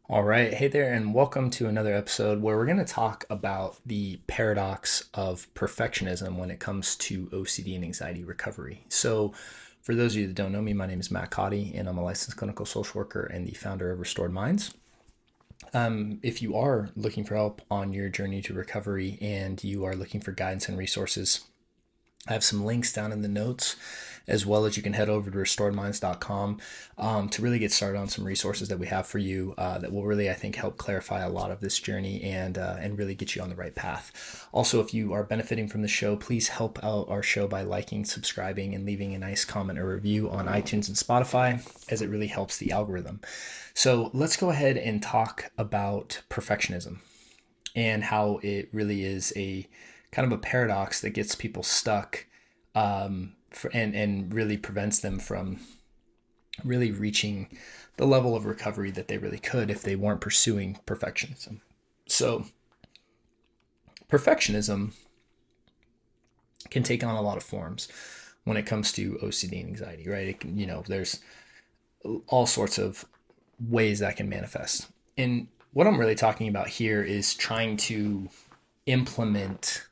All right. Hey there, and welcome to another episode where we're going to talk about the paradox of perfectionism when it comes to OCD and anxiety recovery. So, for those of you that don't know me, my name is Matt Codde, and I'm a licensed clinical social worker and the founder of Restored Minds. If you are looking for help on your journey to recovery and you are looking for guidance and resources, I have some links down in the notes, as well as you can head over to restoredminds.com to really get started on some resources that we have for you that will really, I think, help clarify a lot of this journey and really get you on the right path. Also, if you are benefiting from the show, please help out our show by liking, subscribing, and leaving a nice comment or review on iTunes and Spotify, as it really helps the algorithm. So let's go ahead and talk about perfectionism and how it really is a kind of a paradox that gets people stuck and really prevents them from really reaching the level of recovery that they really could if they weren't pursuing perfectionism. So, perfectionism can take on a lot of forms when it comes to OCD and anxiety, right? It can, there's all sorts of ways that can manifest. And what I'm really talking about here is trying to implement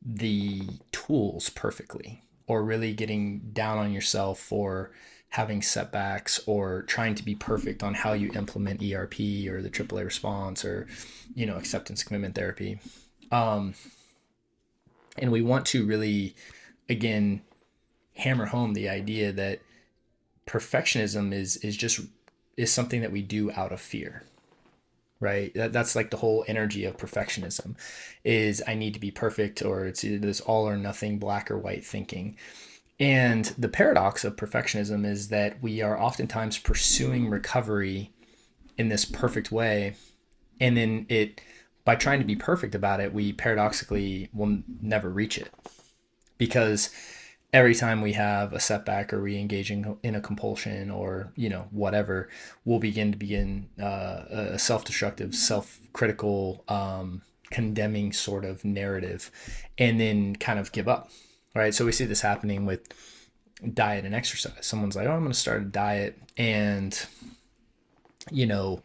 the tools perfectly, or really getting down on yourself for having setbacks, or trying to be perfect on how you implement ERP or the AAA response, or acceptance commitment therapy. um, and we want to really, again, hammer home the idea that perfectionism is something that we do out of fear, right? That's like the whole energy of perfectionism is I need to be perfect, or it's either this all or nothing, black or white thinking. And the paradox of perfectionism is that we are oftentimes pursuing recovery in this perfect way, and then by trying to be perfect about it, we paradoxically will never reach it, because every time we have a setback or we engage in a compulsion, or whatever, we'll begin a self-destructive, self-critical, condemning sort of narrative, and then kind of give up, right? So we see this happening with diet and exercise. Someone's like, oh, I'm going to start a diet, and you know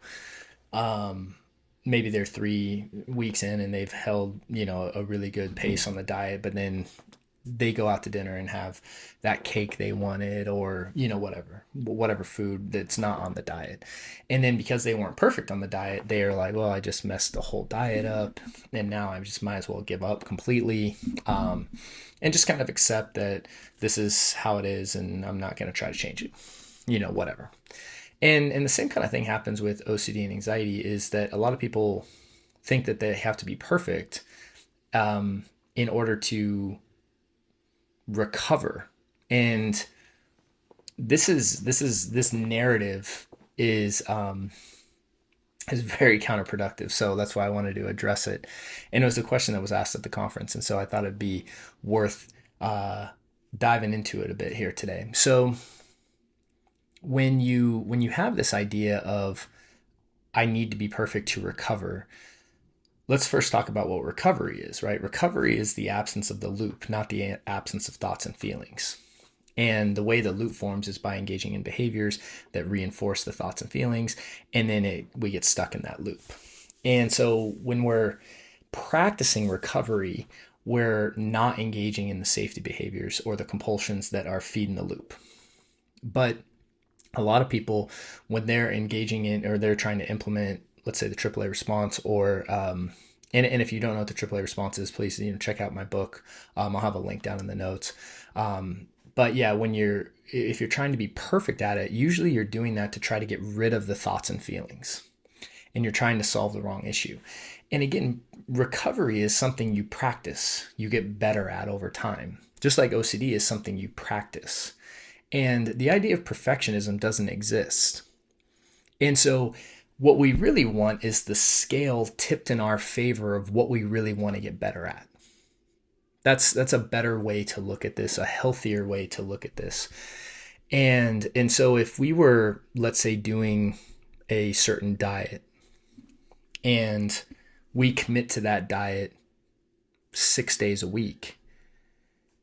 maybe they're 3 weeks in and they've held a really good pace on the diet, but then they go out to dinner and have that cake they wanted, or whatever food that's not on the diet. And then because they weren't perfect on the diet, they're like, well, I just messed the whole diet up, and now I just might as well give up completely, and just kind of accept that this is how it is, and I'm not going to try to change it, whatever. And the same kind of thing happens with OCD and anxiety, is that a lot of people think that they have to be perfect in order to recover. And this narrative is very counterproductive. So that's why I wanted to address it. And it was a question that was asked at the conference, and so I thought it'd be worth diving into it a bit here today. So when you have this idea of I need to be perfect to recover, let's first talk about what recovery is, right? Recovery is the absence of the loop, not the absence of thoughts and feelings. And the way the loop forms is by engaging in behaviors that reinforce the thoughts and feelings, and then we get stuck in that loop. And so when we're practicing recovery, we're not engaging in the safety behaviors or the compulsions that are feeding the loop. But a lot of people, when they're engaging in, or they're trying to implement, let's say, the AAA response, or and if you don't know what the AAA response is, please check out my book. I'll have a link down in the notes. But yeah, if you're trying to be perfect at it, usually you're doing that to try to get rid of the thoughts and feelings, and you're trying to solve the wrong issue. And again, recovery is something you practice, you get better at over time, just like OCD is something you practice. And the idea of perfectionism doesn't exist. And so what we really want is the scale tipped in our favor of what we really want to get better at. That's a better way to look at this, a healthier way to look at this. And so if we were, let's say, doing a certain diet, and we commit to that diet 6 days a week,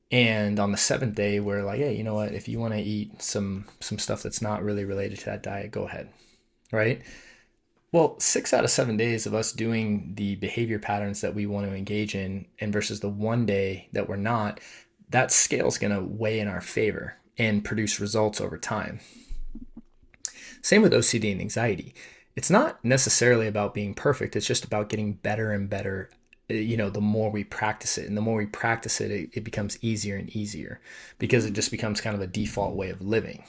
and on the seventh day we're like, hey, you know what, if you want to eat some stuff that's not really related to that diet, go ahead, right? Well, 6 out of 7 days of us doing the behavior patterns that we want to engage in, and versus the one day that we're not, that scale is going to weigh in our favor and produce results over time. Same with OCD and anxiety. It's not necessarily about being perfect, it's just about getting better and better. The more we practice it, and the more we practice it, it becomes easier and easier because it just becomes kind of a default way of living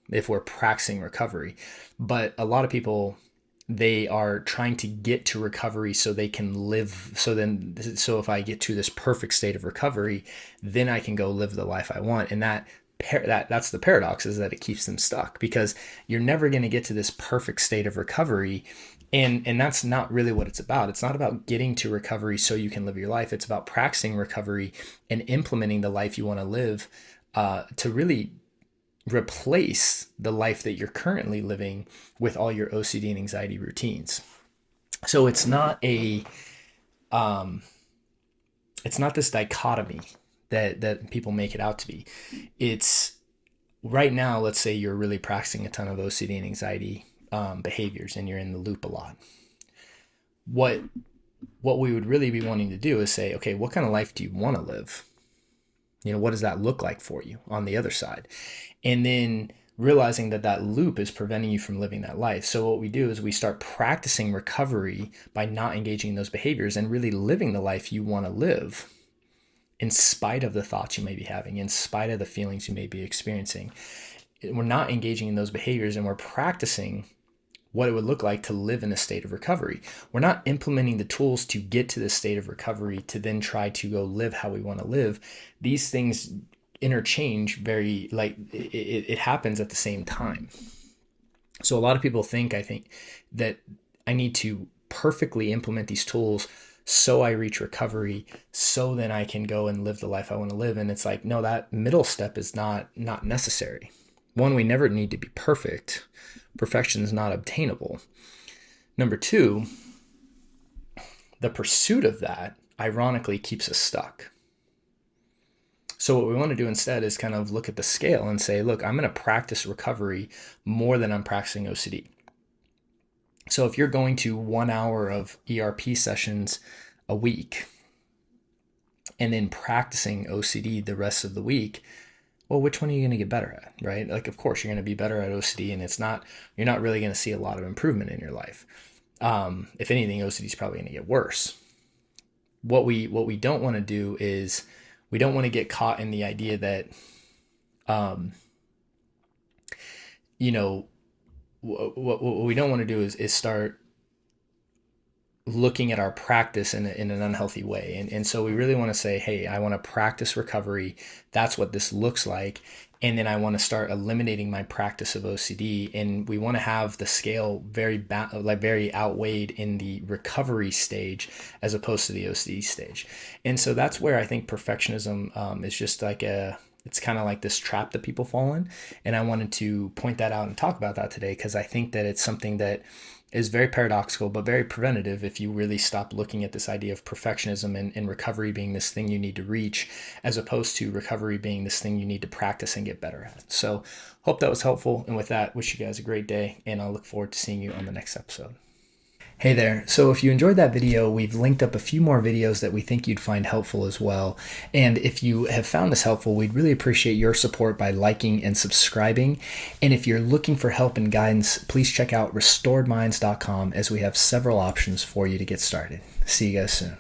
if we're practicing recovery. But a lot of people, they are trying to get to recovery so they can live. So if I get to this perfect state of recovery, then I can go live the life I want. And that's the paradox, is that it keeps them stuck, because you're never going to get to this perfect state of recovery. And that's not really what it's about. It's not about getting to recovery so you can live your life. It's about practicing recovery and implementing the life you want to live, to really replace the life that you're currently living with all your OCD and anxiety routines. So it's not this dichotomy that people make it out to be. It's right now, let's say you're really practicing a ton of OCD and anxiety behaviors, and you're in the loop a lot. What we would really be wanting to do is say, okay, what kind of life do you want to live? What does that look like for you on the other side? And then realizing that loop is preventing you from living that life. So what we do is we start practicing recovery by not engaging in those behaviors and really living the life you want to live, in spite of the thoughts you may be having, in spite of the feelings you may be experiencing. We're not engaging in those behaviors, and we're practicing what it would look like to live in a state of recovery. We're not implementing the tools to get to this state of recovery to then try to go live how we want to live. These things interchange it happens at the same time. So a lot of people I think that I need to perfectly implement these tools so I reach recovery, so then I can go and live the life I want to live. And it's like, no, that middle step is not necessary. One, we never need to be perfect. Perfection is not obtainable. Number two, the pursuit of that ironically keeps us stuck. So what we want to do instead is kind of look at the scale and say, look, I'm going to practice recovery more than I'm practicing OCD. So if you're going to 1 hour of ERP sessions a week and then practicing OCD the rest of the week, well, which one are you going to get better at, right? Like, of course, you're going to be better at OCD, and you're not really going to see a lot of improvement in your life. If anything, OCD is probably going to get worse. What we don't want to do is we don't want to get caught in the idea that, what we don't want to do is start looking at our practice in an unhealthy way. And so we really want to say, hey, I want to practice recovery. That's what this looks like. And then I want to start eliminating my practice of OCD. And we want to have the scale very outweighed in the recovery stage as opposed to the OCD stage. And so that's where I think perfectionism is just it's kind of like this trap that people fall in. And I wanted to point that out and talk about that today, because I think that it's something that is very paradoxical, but very preventative if you really stop looking at this idea of perfectionism and recovery being this thing you need to reach, as opposed to recovery being this thing you need to practice and get better at. So hope that was helpful. And with that, wish you guys a great day, and I'll look forward to seeing you on the next episode. Hey there. So if you enjoyed that video, we've linked up a few more videos that we think you'd find helpful as well. And if you have found this helpful, we'd really appreciate your support by liking and subscribing. And if you're looking for help and guidance, please check out restoredminds.com, as we have several options for you to get started. See you guys soon.